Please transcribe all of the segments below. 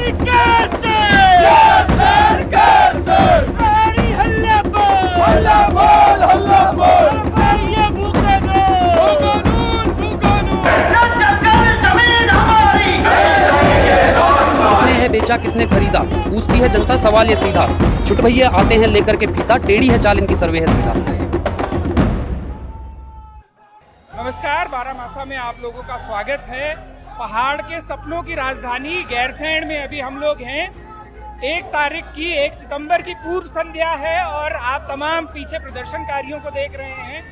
किसने है बेचा किसने खरीदा, पूछती है जनता सवाल ये सीधा। छुट भैया आते हैं लेकर के फीता, टेढ़ी है चाल इनकी सर्वे है सीधा। नमस्कार, बारामासा में आप लोगों का स्वागत है। पहाड़ के सपनों की राजधानी गैरसैंण में अभी हम लोग हैं। 1 सितंबर की पूर्व संध्या है और आप तमाम पीछे प्रदर्शनकारियों को देख रहे हैं।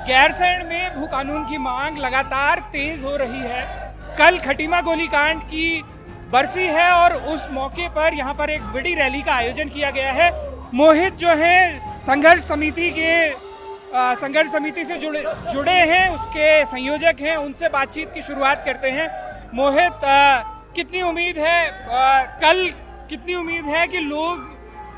गैरसैंण में भू कानून की मांग लगातार तेज हो रही है। कल खटीमा गोलीकांड की बरसी है और उस मौके पर यहाँ पर एक बड़ी रैली का आयोजन किया गया है। मोहित जो है संघर्ष समिति से जुड़े हैं, उसके संयोजक हैं, उनसे बातचीत की शुरुआत करते हैं। मोहित, कितनी उम्मीद है कि लोग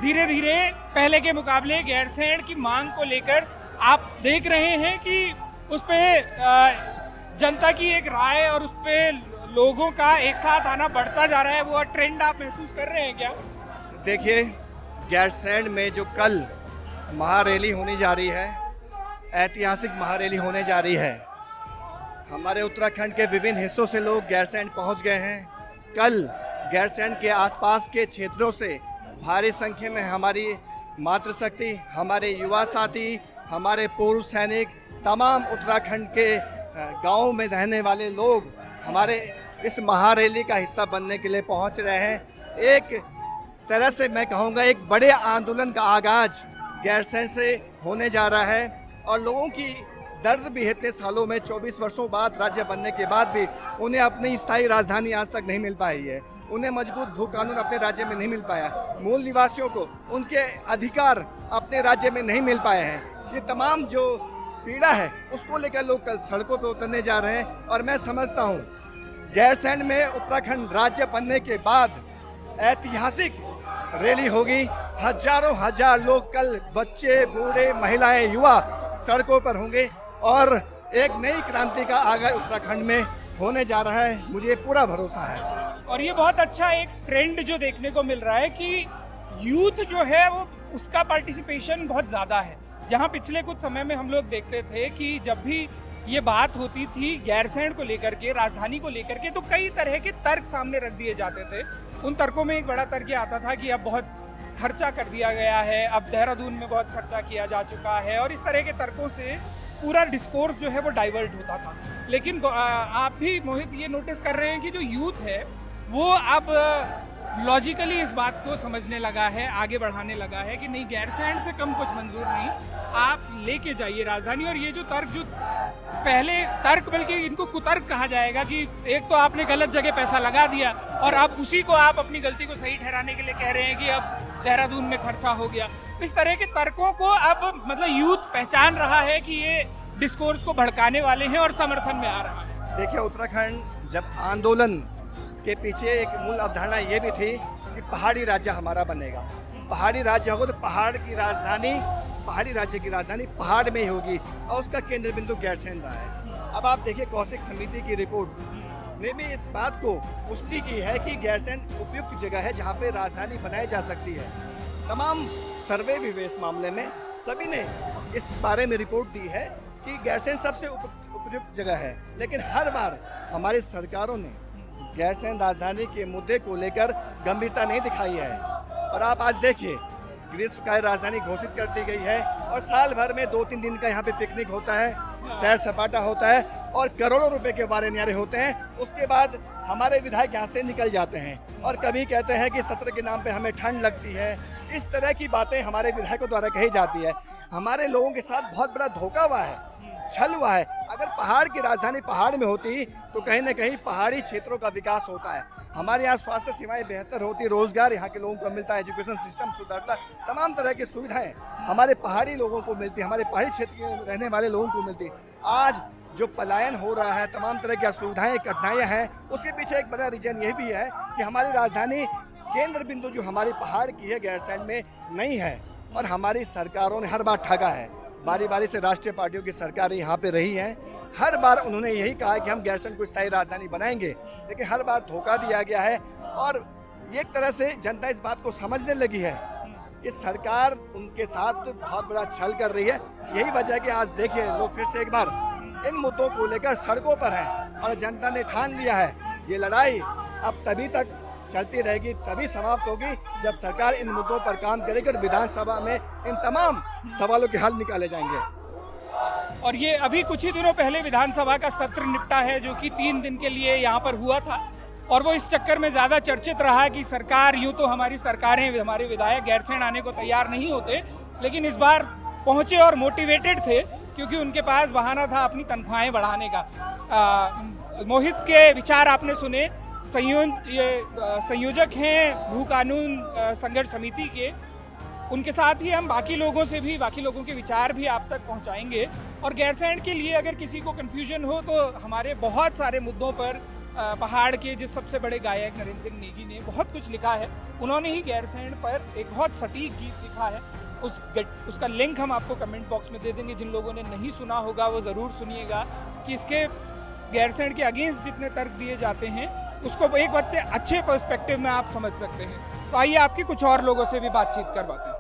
धीरे धीरे पहले के मुकाबले गैरसैंण की मांग को लेकर, आप देख रहे हैं कि उस पे जनता की एक राय और उस पे लोगों का एक साथ आना बढ़ता जा रहा है, वो ट्रेंड आप महसूस कर रहे हैं क्या? देखिए, गैरसैंण में जो कल महारैली होने जा रही है, ऐतिहासिक महारैली होने जा रही है। हमारे उत्तराखंड के विभिन्न हिस्सों से लोग गैरसैंण पहुंच गए हैं। कल गैरसैंण के आसपास के क्षेत्रों से भारी संख्या में हमारी मातृशक्ति, हमारे युवा साथी, हमारे पूर्व सैनिक, तमाम उत्तराखंड के गाँव में रहने वाले लोग हमारे इस महारैली का हिस्सा बनने के लिए पहुंच रहे हैं। एक तरह से मैं कहूँगा एक बड़े आंदोलन का आगाज गैरसैंण से होने जा रहा है और लोगों की दर्द भी इतने सालों में 24 वर्षों बाद राज्य बनने के बाद भी उन्हें अपनी स्थायी राजधानी आज तक नहीं मिल पाई है। उन्हें मजबूत भू कानून अपने राज्य में नहीं मिल पाया। मूल निवासियों को उनके अधिकार अपने राज्य में नहीं मिल पाए हैं। ये तमाम जो पीड़ा है उसको लेकर लोग कल सड़कों पर उतरने जा रहे हैं और मैं समझता हूँ गैरसैंण में उत्तराखंड राज्य बनने के बाद ऐतिहासिक रैली होगी। हजारों हजार लोग कल, बच्चे, बूढ़े, महिलाएं, युवा सड़कों पर होंगे और एक नई क्रांति का आगाज उत्तराखंड में होने जा रहा है, मुझे पूरा भरोसा है। और ये बहुत अच्छा एक ट्रेंड जो देखने को मिल रहा है कि यूथ जो है वो उसका पार्टिसिपेशन बहुत ज़्यादा है। जहाँ पिछले कुछ समय में हम लोग देखते थे कि जब भी ये बात होती थी गैरसैंण को लेकर के, राजधानी को लेकर के, तो कई तरह के तर्क सामने रख दिए जाते थे। उन तर्कों में एक बड़ा तर्क ये आता था कि अब बहुत खर्चा कर दिया गया है, अब देहरादून में बहुत खर्चा किया जा चुका है, और इस तरह के तर्कों से पूरा डिस्कोर्स जो है वो डाइवर्ट होता था। लेकिन आप भी मोहित ये नोटिस कर रहे हैं कि जो यूथ है वो अब लॉजिकली इस बात को समझने लगा है, आगे बढ़ाने लगा है कि नहीं, गैरसैंण से कम कुछ मंजूर नहीं, आप लेके जाइए राजधानी। और ये जो तर्क, जो पहले तर्क बल्कि इनको कुतर्क कहा जाएगा कि एक तो आपने गलत जगह पैसा लगा दिया और अब उसी को आप अपनी गलती को सही ठहराने के लिए कह रहे हैं कि अब देहरादून में खर्चा हो गया। इस तरह के तर्कों को अब मतलब यूथ पहचान रहा है कि ये डिस्कोर्स को भड़काने वाले हैं और समर्थन में आ रहा है। देखिए, उत्तराखंड जब आंदोलन के पीछे एक मूल अवधारणा ये भी थी कि पहाड़ी राज्य हमारा बनेगा। पहाड़ी राज्य होगा तो पहाड़ी राज्य की राजधानी पहाड़ में ही होगी और उसका केंद्र बिंदु गैरसैंण रहा है। अब आप देखिए, कौशिक समिति की रिपोर्ट ने भी इस बात को पुष्टि की है कि गैरसैंण उपयुक्त जगह है जहाँ पे राजधानी बनाई जा सकती है। तमाम सर्वे भी हुए इस मामले में, सभी ने इस बारे में रिपोर्ट दी है कि गैरसैंण सबसे उपयुक्त जगह है। लेकिन हर बार हमारी सरकारों ने गैरसैंण राजधानी के मुद्दे को लेकर गंभीरता नहीं दिखाई है। और आप आज देखिए, ग्रीष्मकालीन राजधानी घोषित कर दी गई है और साल भर में 2-3 दिन का यहाँ पे पिकनिक होता है, सैर सपाटा होता है और करोड़ों रुपए के वारे न्यारे होते हैं। उसके बाद हमारे विधायक यहाँ से निकल जाते हैं और कभी कहते हैं कि सत्र के नाम पे हमें ठंड लगती है। इस तरह की बातें हमारे विधायकों द्वारा कही जाती है। हमारे लोगों के साथ बहुत बड़ा धोखा हुआ है, छल हुआ है। अगर पहाड़ की राजधानी पहाड़ में होती तो कहीं ना कहीं पहाड़ी क्षेत्रों का विकास होता है। हमारे यहाँ स्वास्थ्य सेवाएं बेहतर होती, रोजगार यहाँ के लोगों को मिलता है, एजुकेशन सिस्टम सुधरता, तमाम तरह की सुविधाएं हमारे पहाड़ी लोगों को मिलती, हमारे पहाड़ी क्षेत्र में रहने वाले लोगों को मिलती। आज जो पलायन हो रहा है, तमाम तरह की असुविधाएं, कठिनाइयाँ हैं, उसके पीछे एक बड़ा रीजन यह भी है कि हमारी राजधानी केंद्र बिंदु जो हमारी पहाड़ की है गैरसैंण में नहीं है और हमारी सरकारों ने हर बार ठगा है। बारी बारी से राष्ट्रीय पार्टियों की सरकारें यहाँ पे रही हैं, हर बार उन्होंने यही कहा कि हम गैरसैंण को स्थायी राजधानी बनाएंगे, लेकिन हर बार धोखा दिया गया है। और ये एक तरह से जनता इस बात को समझने लगी है कि सरकार उनके साथ बहुत बड़ा छल कर रही है। यही वजह है कि आज देखिए लोग फिर से एक बार इन मुद्दों को लेकर सड़कों पर हैं और जनता ने ठान लिया है ये लड़ाई अब तभी तक चलती रहेगी, तभी समाप्त होगी जब सरकार इन मुद्दों पर काम करेगी और विधानसभा में इन तमाम सवालों के हल निकाले जाएंगे। और ये अभी कुछ ही दिनों पहले विधानसभा का सत्र निपटा है जो कि 3 दिन के लिए यहाँ पर हुआ था और वो इस चक्कर में ज़्यादा चर्चित रहा कि सरकार, यूँ तो हमारी सरकारें, हमारे विधायक गैरसैंण आने को तैयार नहीं होते, लेकिन इस बार पहुँचे और मोटिवेटेड थे क्योंकि उनके पास बहाना था अपनी तनख्वाहें बढ़ाने का। मोहित के विचार आपने सुने, संयोजक हैं भू कानून संघर्ष समिति के। उनके साथ ही हम बाकी लोगों के विचार भी आप तक पहुंचाएंगे। और गैरसैंण के लिए अगर किसी को कन्फ्यूजन हो तो हमारे बहुत सारे मुद्दों पर पहाड़ के जिस सबसे बड़े गायक नरेंद्र सिंह नेगी ने बहुत कुछ लिखा है। उन्होंने ही गैरसैंण पर एक बहुत सटीक गीत लिखा है, उसका लिंक हम आपको कमेंट बॉक्स में दे देंगे। जिन लोगों ने नहीं सुना होगा वो ज़रूर सुनिएगा कि इसके गैरसैंण के अगेंस्ट जितने तर्क दिए जाते हैं उसको एक बच्चे अच्छे पर्सपेक्टिव में आप समझ सकते हैं। तो आइए आपकी कुछ और लोगों से भी बातचीत करवाते हैं।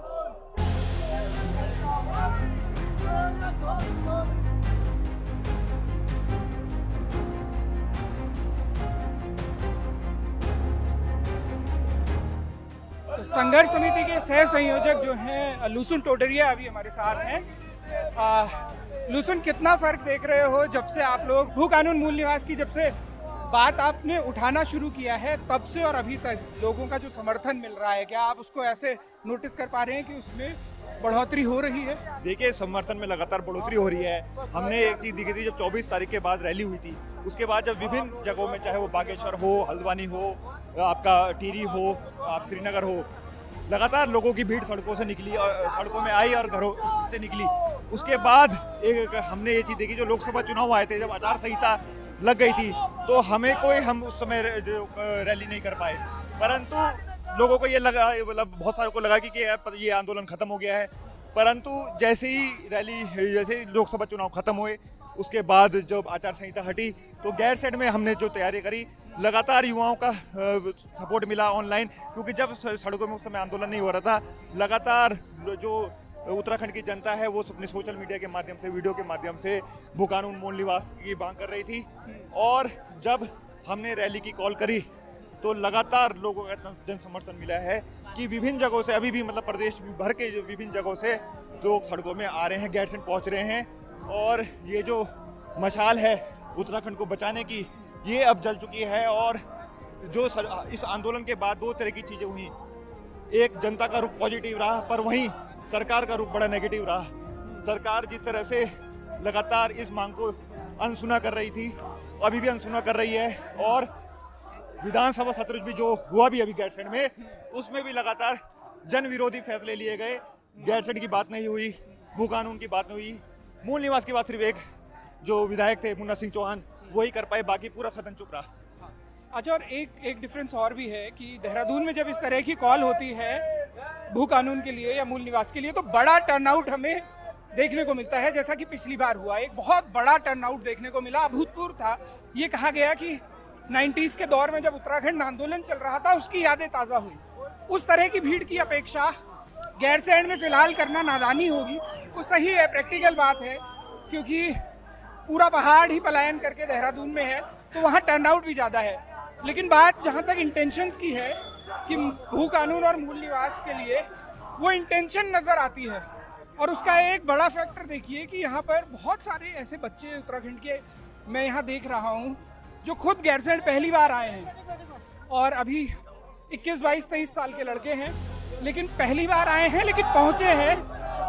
तो संघर्ष समिति के सह संयोजक जो हैं लूसन टोडरिया अभी हमारे साथ हैं। लूसन, कितना फर्क देख रहे हो जब से आप लोग भू कानून मूल निवास की जब से बात आपने उठाना शुरू किया है तब से और अभी तक लोगों का जो समर्थन मिल रहा है, क्या आप उसको ऐसे नोटिस कर पा रहे हैं कि उसमें बढ़ोतरी हो रही है? देखिए, समर्थन में लगातार बढ़ोतरी हो रही है। हमने एक चीज़ देखी थी जब 24 तारीख के बाद रैली हुई थी, उसके बाद जब विभिन्न जगहों में, चाहे वो बागेश्वर हो, हल्द्वानी हो, आपका टिहरी हो, आप श्रीनगर हो, लगातार लोगों की भीड़ सड़कों से निकली और सड़कों में आई और घरों से निकली। उसके बाद एक हमने ये चीज़ देखी, जो लोकसभा चुनाव आए थे, जब आचार संहिता लग गई थी तो हम उस समय जो रैली नहीं कर पाए, परंतु लोगों को ये लगा, मतलब बहुत सारों को लगा कि ये आंदोलन खत्म हो गया है। परंतु जैसे ही लोकसभा चुनाव खत्म हुए उसके बाद जब आचार संहिता हटी तो गैरसैंण में हमने जो तैयारी करी, लगातार युवाओं का सपोर्ट मिला ऑनलाइन, क्योंकि जब सड़कों में उस समय आंदोलन नहीं हो रहा था, लगातार जो उत्तराखंड की जनता है वो अपने सोशल मीडिया के माध्यम से, वीडियो के माध्यम से भू कानून मूल निवास की मांग कर रही थी। और जब हमने रैली की कॉल करी तो लगातार लोगों का इतना जन समर्थन मिला है कि विभिन्न जगहों से, अभी भी मतलब प्रदेश भर के जो विभिन्न जगहों से लोग सड़कों में आ रहे हैं, गैरसैंण पहुंच रहे हैं। और ये जो मशाल है उत्तराखंड को बचाने की, ये अब जल चुकी है। और जो इस आंदोलन के बाद 2 तरह की चीज़ें हुई, एक जनता का रुख पॉजिटिव रहा, पर वहीं सरकार का रुख बड़ा नेगेटिव रहा। सरकार जिस तरह से लगातार इस मांग को अनसुना कर रही थी, अभी भी अनसुना कर रही है। और विधानसभा सत्र भी जो हुआ भी अभी गैरसैंण में, उसमें भी लगातार जन विरोधी फैसले लिए गए। गैरसैंण की बात नहीं हुई, भू कानून की बात नहीं हुई, मूल निवास की बात सिर्फ एक जो विधायक थे मुन्ना सिंह चौहान वही कर पाए, बाकी पूरा सदन चुप रहा। अच्छा, और एक डिफरेंस और भी है कि देहरादून में जब इस तरह की कॉल होती है भू कानून के लिए या मूल निवास के लिए तो बड़ा टर्नआउट हमें देखने को मिलता है, जैसा कि पिछली बार हुआ। एक बहुत बड़ा टर्नआउट देखने को मिला, अभूतपूर्व था। ये कहा गया कि 90s के दौर में जब उत्तराखंड आंदोलन चल रहा था उसकी यादें ताज़ा हुई। उस तरह की भीड़ की अपेक्षा गैरसैंण में फिलहाल करना नादानी होगी। वो सही है, प्रैक्टिकल बात है, क्योंकि पूरा पहाड़ ही पलायन करके देहरादून में है तो वहाँ टर्नआउट भी ज़्यादा है। लेकिन बात जहाँ तक इंटेंशंस की है कि भू कानून और मूल निवास के लिए, वो इंटेंशन नज़र आती है। और उसका एक बड़ा फैक्टर देखिए कि यहाँ पर बहुत सारे ऐसे बच्चे उत्तराखंड के मैं यहाँ देख रहा हूँ जो खुद गैरसैंण पहली बार आए हैं और अभी 21, 22, 23 साल के लड़के हैं, लेकिन पहली बार आए हैं, लेकिन पहुँचे हैं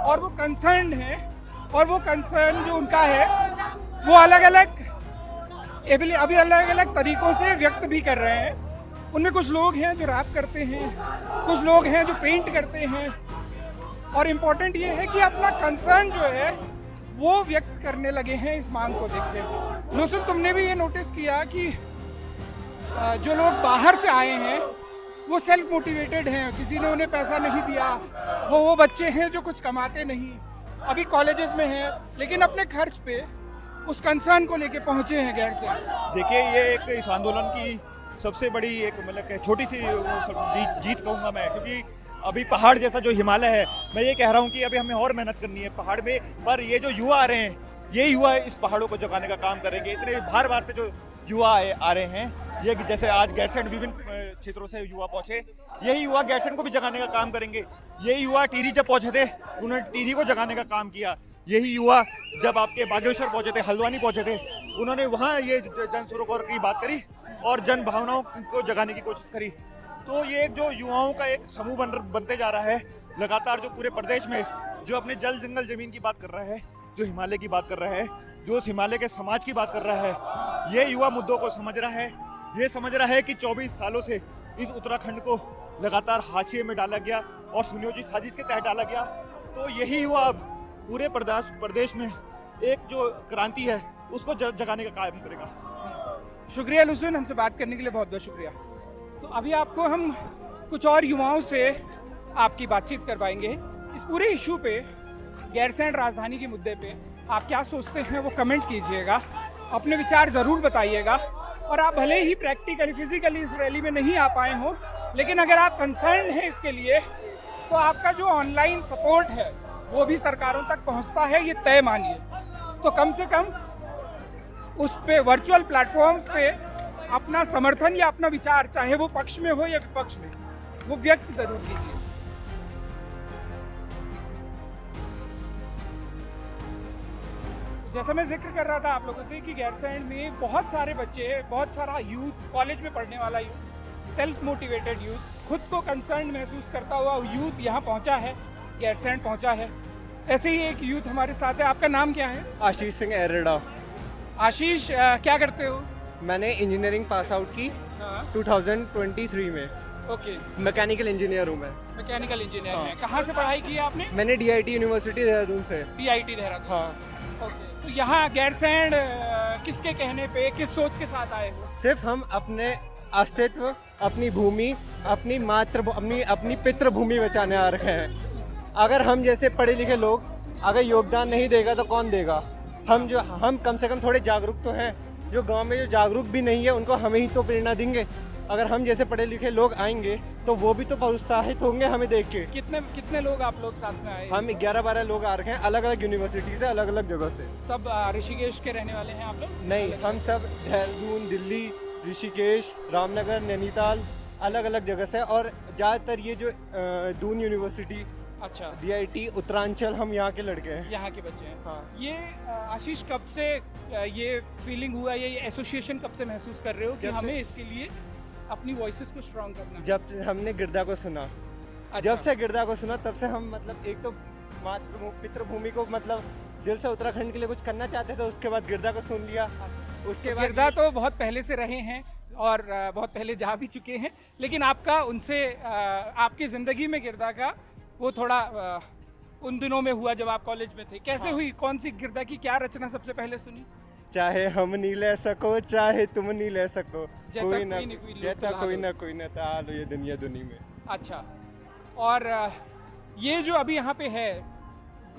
और वो कंसर्न हैं। और वो कंसर्न जो उनका है वो अलग अलग तरीकों से व्यक्त भी कर रहे हैं। उनमें कुछ लोग हैं जो रैप करते हैं, कुछ लोग हैं जो पेंट करते हैं, और इम्पोर्टेंट ये है कि अपना कंसर्न जो है वो व्यक्त करने लगे हैं इस मांग को देखते। लूसन, तुमने भी ये नोटिस किया कि जो लोग बाहर से आए हैं वो सेल्फ मोटिवेटेड हैं, किसी ने उन्हें पैसा नहीं दिया। वो बच्चे हैं जो कुछ कमाते नहीं, अभी कॉलेजेस में हैं, लेकिन अपने खर्च पे उस कंसर्न को लेके पहुंचे हैं गैरसैंण। देखिए, ये एक इस आंदोलन की सबसे बड़ी एक मतलब छोटी सी जीत कहूँगा मैं, क्योंकि अभी पहाड़ जैसा जो हिमालय है, मैं ये कह रहा हूँ कि अभी हमें और मेहनत करनी है पहाड़ में, पर ये जो युवा आ रहे हैं, ये युवा इस पहाड़ों को जगाने का काम करेंगे। इतने बार बार से जो युवा आ रहे हैं, ये जैसे आज गैरसैंण विभिन्न क्षेत्रों से युवा पहुंचे, यही युवा गैरसैंण को भी जगाने का काम करेंगे। यही युवा टिहरी जब पहुंचे थे, उन्होंने टिहरी को जगाने का काम किया। यही युवा जब आपके बागेश्वर पहुंचे थे, हल्द्वानी पहुंचे थे, उन्होंने वहाँ ये जन सरोवर की बात करी और जन भावनाओं को जगाने की कोशिश करी। तो ये एक जो युवाओं का एक समूह बनते जा रहा है लगातार, जो पूरे प्रदेश में जो अपने जल जंगल जमीन की बात कर रहा है, जो हिमालय की बात कर रहा है, जो उस हिमालय के समाज की बात कर रहा है, ये युवा मुद्दों को समझ रहा है। ये समझ रहा है कि 24 सालों से इस उत्तराखंड को लगातार हाशिए में डाला गया और सुनियोजित साजिश के तहत डाला गया। तो यही युवा अब पूरे प्रदेश में एक जो क्रांति है उसको जगाने का काम करेगा। शुक्रिया लुसन, हमसे बात करने के लिए बहुत बहुत शुक्रिया। तो अभी आपको हम कुछ और युवाओं से आपकी बातचीत करवाएंगे इस पूरे इशू पे, गैरसैंण राजधानी के मुद्दे पे आप क्या सोचते हैं वो कमेंट कीजिएगा, अपने विचार ज़रूर बताइएगा। और आप भले ही प्रैक्टिकली फिजिकली इस रैली में नहीं आ पाए हो, लेकिन अगर आप कंसर्न हैं इसके लिए, तो आपका जो ऑनलाइन सपोर्ट है वो भी सरकारों तक पहुंचता है, ये तय मानिए। तो कम से कम उस पे वर्चुअल प्लेटफॉर्म्स पे अपना समर्थन या अपना विचार, चाहे वो पक्ष में हो या विपक्ष में, वो व्यक्त जरूर कीजिए। जैसा मैं जिक्र कर रहा था आप लोगों से कि गैरसैंण में बहुत सारे बच्चे, बहुत सारा यूथ, कॉलेज में पढ़ने वाला यूथ, सेल्फ मोटिवेटेड यूथ, खुद को कंसर्न महसूस करता हुआ यूथ यहाँ पहुँचा है, गैरसैंण पहुँचा है। ऐसे ही एक यूथ हमारे साथ है। आपका नाम क्या है? आशीष सिंह एरड़ा। आशीष, क्या करते हो? मैंने इंजीनियरिंग पास आउट की 2023 में। ओके, मैकेनिकल इंजीनियर हूँ मैं। मैकेनिकल इंजीनियर है। कहाँ से पढ़ाई की है आपने? मैंने DIT यूनिवर्सिटी देहरादून से। DIT देहरादून। हाँ। ओके, तो यहाँ गैरसैंण किसके कहने पे, किस सोच के साथ आए हो? सिर्फ हम अपने अस्तित्व, अपनी भूमि, अपनी पितृभूमि बचाने आ रखे हैं। अगर हम जैसे पढ़े लिखे लोग अगर योगदान नहीं देगा तो कौन देगा? हम कम से कम थोड़े जागरूक तो हैं। जो गांव में जो जागरूक भी नहीं है उनको हमें ही तो प्रेरणा देंगे। अगर हम जैसे पढ़े लिखे लोग आएंगे तो वो भी तो प्रोत्साहित होंगे हमें देख के। कितने लोग आप लोग साथ में आए? हम 11-12 लोग आ रखे हैं, अलग अलग यूनिवर्सिटी से, अलग अलग जगह से। सब ऋषिकेश के रहने वाले हैं आप लोग? नहीं, हम सब देहरादून, दिल्ली, ऋषिकेश, रामनगर, नैनीताल, अलग अलग जगह से। और ज़्यादातर ये जो दून यूनिवर्सिटी, अच्छा, DIT, उत्तरांचल, हम यहाँ के लड़के हैं, यहाँ के बच्चे हैं। हाँ। ये आशीष, कब से ये फीलिंग हुआ, ये एसोसिएशन कब से महसूस कर रहे हो कि हमें इसके लिए अपनी वॉइसेस को स्ट्रॉन्ग करना है? जब हमने गिरदा को सुना, अच्छा। जब से गिरदा को सुना तब से हम मतलब एक तो पितृभूमि को मतलब दिल से उत्तराखंड के लिए कुछ करना चाहते थे। उसके बाद गिरदा को सुन लिया। उसके बाद गिरदा तो बहुत पहले से रहे हैं और बहुत पहले जा भी चुके हैं, लेकिन आपका उनसे आपकी ज़िंदगी में गिरदा का वो थोड़ा उन दिनों में हुआ जब आप कॉलेज में थे। कैसे हुई? कौन सी गिरदा की क्या रचना सबसे पहले सुनी? चाहे हम नहीं ले सको, चाहे तुम नहीं ले सको, कोई ना कोई ना तालो ये दुनिया दुनी में। अच्छा, और ये जो अभी यहाँ पे है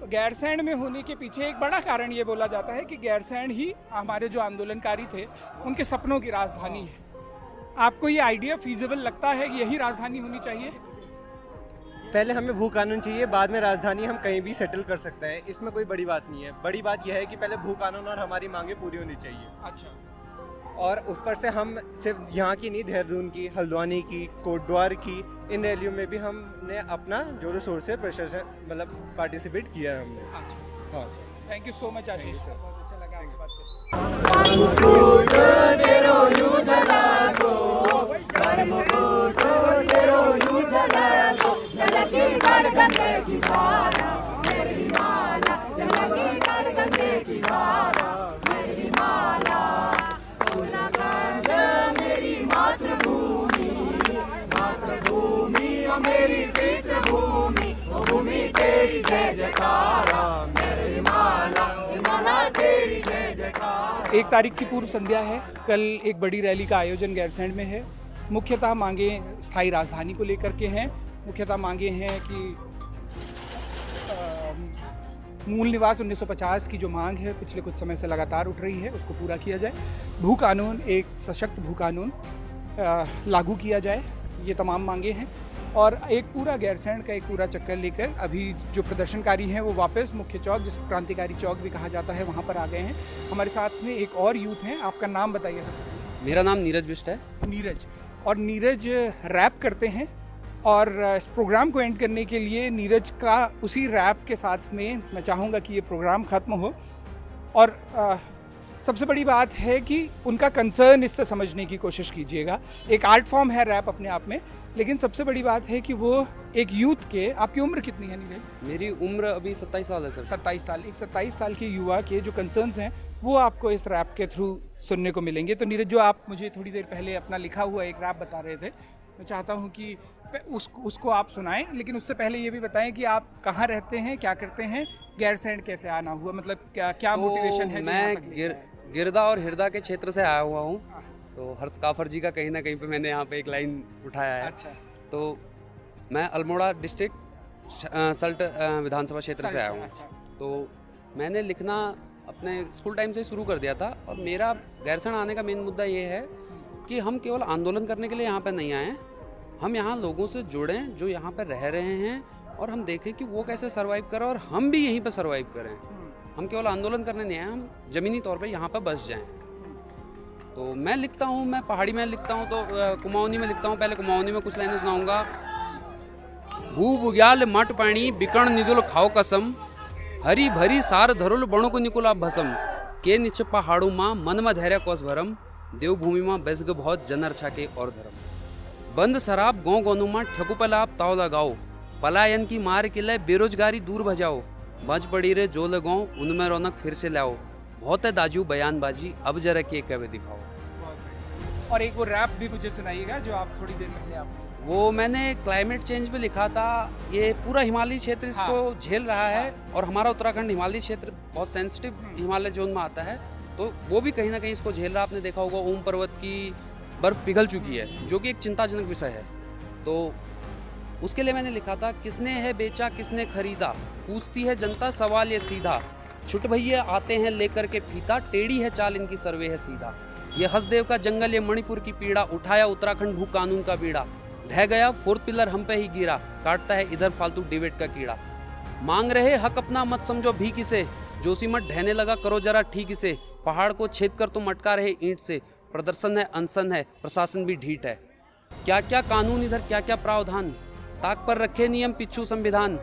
गैरसैंण में होने के पीछे एक बड़ा कारण ये बोला जाता है कि गैरसैंण ही हमारे जो आंदोलनकारी थे उनके सपनों की राजधानी है। आपको ये आइडिया फीजिबल लगता है कि यही राजधानी होनी चाहिए? पहले हमें भू कानून चाहिए, बाद में राजधानी हम कहीं भी सेटल कर सकते हैं। इसमें कोई बड़ी बात नहीं है। बड़ी बात यह है कि पहले भू कानून और हमारी मांगे पूरी होनी चाहिए। अच्छा, और ऊपर से हम सिर्फ यहाँ की नहीं, देहरादून की, हल्द्वानी की, कोटद्वार की, इन रैलियों में भी हमने अपना जोरों शोर से प्रशासन मतलब पार्टिसिपेट किया है हमने। अच्छा, हाँ, थैंक यू सो मच आशीष, बहुत अच्छा लगा आपसे बात करके। 1 तारीख की पूर्व संध्या है। कल एक बड़ी रैली का आयोजन गैरसैंण में है। मुख्यतः मांगे स्थायी राजधानी को लेकर के हैं। मुख्यतः मांगे हैं कि मूल निवास 1950 की जो मांग है पिछले कुछ समय से लगातार उठ रही है, उसको पूरा किया जाए। भू कानून, एक सशक्त भू कानून, लागू किया जाए, ये तमाम मांगे हैं। और एक पूरा गैरसैंण का एक पूरा चक्कर लेकर अभी जो प्रदर्शनकारी हैं वो वापस मुख्य चौक, जिसको क्रांतिकारी चौक भी कहा जाता है, वहाँ पर आ गए हैं। हमारे साथ में एक और यूथ हैं, आपका नाम बताइए सबसे। मेरा नाम नीरज बिष्ट है। नीरज। और नीरज रैप करते हैं और इस प्रोग्राम को एंड करने के लिए नीरज का उसी रैप के साथ में मैं चाहूँगा कि ये प्रोग्राम ख़त्म हो। और सबसे बड़ी बात है कि उनका कंसर्न इससे समझने की कोशिश कीजिएगा। एक आर्ट फॉर्म है रैप अपने आप में, लेकिन सबसे बड़ी बात है कि वो एक यूथ के, आपकी उम्र कितनी है नीरज? मेरी उम्र अभी 27 साल है सर। 27 साल। एक 27 साल के युवा के जो कंसर्न्स हैं वो आपको इस रैप के थ्रू सुनने को मिलेंगे। तो नीरज, जो आप मुझे थोड़ी देर पहले अपना लिखा हुआ एक रैप बता रहे थे, मैं चाहता हूँ कि उसको आप सुनाएं, लेकिन उससे पहले ये भी बताएं कि आप कहाँ रहते हैं, क्या करते हैं, गैरसैंण कैसे आना हुआ, मतलब क्या मोटिवेशन है? मैं गिरदा और हिरदा के क्षेत्र से आया हुआ हूँ। तो हर्ष काफर जी का कहीं ना कहीं पे मैंने यहाँ पे एक लाइन उठाया है। अच्छा। तो मैं अल्मोड़ा डिस्ट्रिक्ट सल्ट विधानसभा क्षेत्र से आया हूँ। अच्छा। तो मैंने लिखना अपने स्कूल टाइम से शुरू कर दिया था। और मेरा गैरसैंण आने का मेन मुद्दा ये है कि हम केवल आंदोलन करने के लिए यहाँ पर नहीं आए हैं। हम यहाँ लोगों से जुड़ें जो यहाँ पर रह रहे हैं, और हम देखें कि वो कैसे सर्वाइव करें और हम भी यहीं पर सर्वाइव करें। हम केवल आंदोलन करने नहीं आए, हम ज़मीनी तौर पे यहाँ पर बस जाएं। तो मैं लिखता हूँ, मैं पहाड़ी में लिखता हूँ, तो कुमाऊनी में लिखता हूँ। पहले कुमाऊनी में कुछ लाइनें सुनाऊंगा। भू बुग्याल मट पाणी बिकण निदुल खाओ कसम, हरी भरी सार धरुल बणु को निकुला भसम, के निच पहाड़ू माँ मन में धैर्य कोस भरम, देवभूमि माँ बेसग बहुत जनर छाके और धर्म, बंद शराब गौ गोनुमा ठकु पलाप ताव लगाओ, पलायन की मार किले बेरोजगारी दूर भजाओ, बच पड़ी रे जो लगाओ उनमें रौनक फिर से लाओ, बहुत है दाजू बयानबाजी अब जरा के कवे दिखाओ। और एक वो रैप भी मुझे सुनाइएगा जो आप थोड़ी देर पहले आप वो मैंने क्लाइमेट चेंज पे लिखा था। ये पूरा हिमालयी क्षेत्र इसको झेल रहा है, और हमारा उत्तराखंड हिमालयी क्षेत्र बहुत सेंसिटिव हिमालय जोन में आता है, तो वो भी कहीं ना कहीं इसको झेल रहा। आपने देखा होगा ओम पर्वत की बर्फ पिघल चुकी है, जो कि एक चिंताजनक विषय है। तो उसके लिए मैंने लिखा था, किसने है बेचा किसने खरीदा, पूछती है जनता सवाल ये सीधा, छुट भैया आते हैं लेकर के फीता, टेढ़ी है चाल इनकी सर्वे है सीधा, ये हसदेव का जंगल ये मणिपुर की पीड़ा, उठाया उत्तराखंड भू कानून का बीड़ा, ढह गया फोर्थ पिलर हम पे ही गिरा, काटता है इधर फालतू डिबेट का कीड़ा, मांग रहे हक अपना मत समझो भी किसे, जोशीमठ ढहने लगा करो जरा ठीक से, पहाड़ को छेद कर तो मटका रहे ईंट से, प्रदर्शन है अनशन है प्रशासन भी ढीठ है, क्या क्या कानून इधर क्या क्या प्रावधान, ताक पर रखे नियम पिछू संविधान,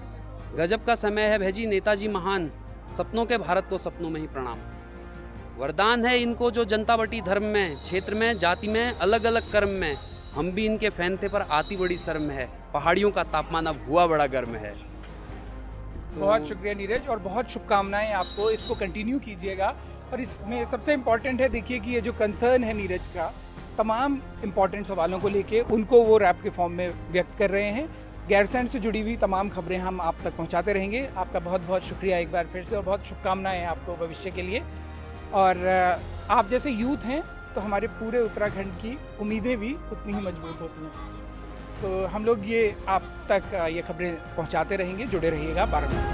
गजब का समय है भेजी नेताजी महान, सपनों के भारत को सपनों में ही प्रणाम, वरदान है इनको जो जनता बटी धर्म में, क्षेत्र में जाति में अलग अलग कर्म में, हम भी इनके फैन थे पर आती बड़ी शर्म है, पहाड़ियों का तापमान अब हुआ बड़ा गर्म है। बहुत शुक्रिया नीरज, और बहुत शुभकामनाएं आपको, इसको कंटिन्यू कीजिएगा। और इसमें सबसे इम्पॉर्टेंट है, देखिए कि ये जो कंसर्न है नीरज का, तमाम इम्पॉर्टेंट सवालों को लेके उनको वो रैप के फॉर्म में व्यक्त कर रहे हैं। गैरसैंण से जुड़ी हुई तमाम खबरें हम आप तक पहुंचाते रहेंगे। आपका बहुत बहुत शुक्रिया एक बार फिर से, और बहुत शुभकामनाएं आपको भविष्य के लिए। और आप जैसे यूथ हैं तो हमारे पूरे उत्तराखंड की उम्मीदें भी उतनी ही मजबूत होती हैं। तो हम लोग ये आप तक ये खबरें पहुंचाते रहेंगे, जुड़े रहिएगा 12 बजे से।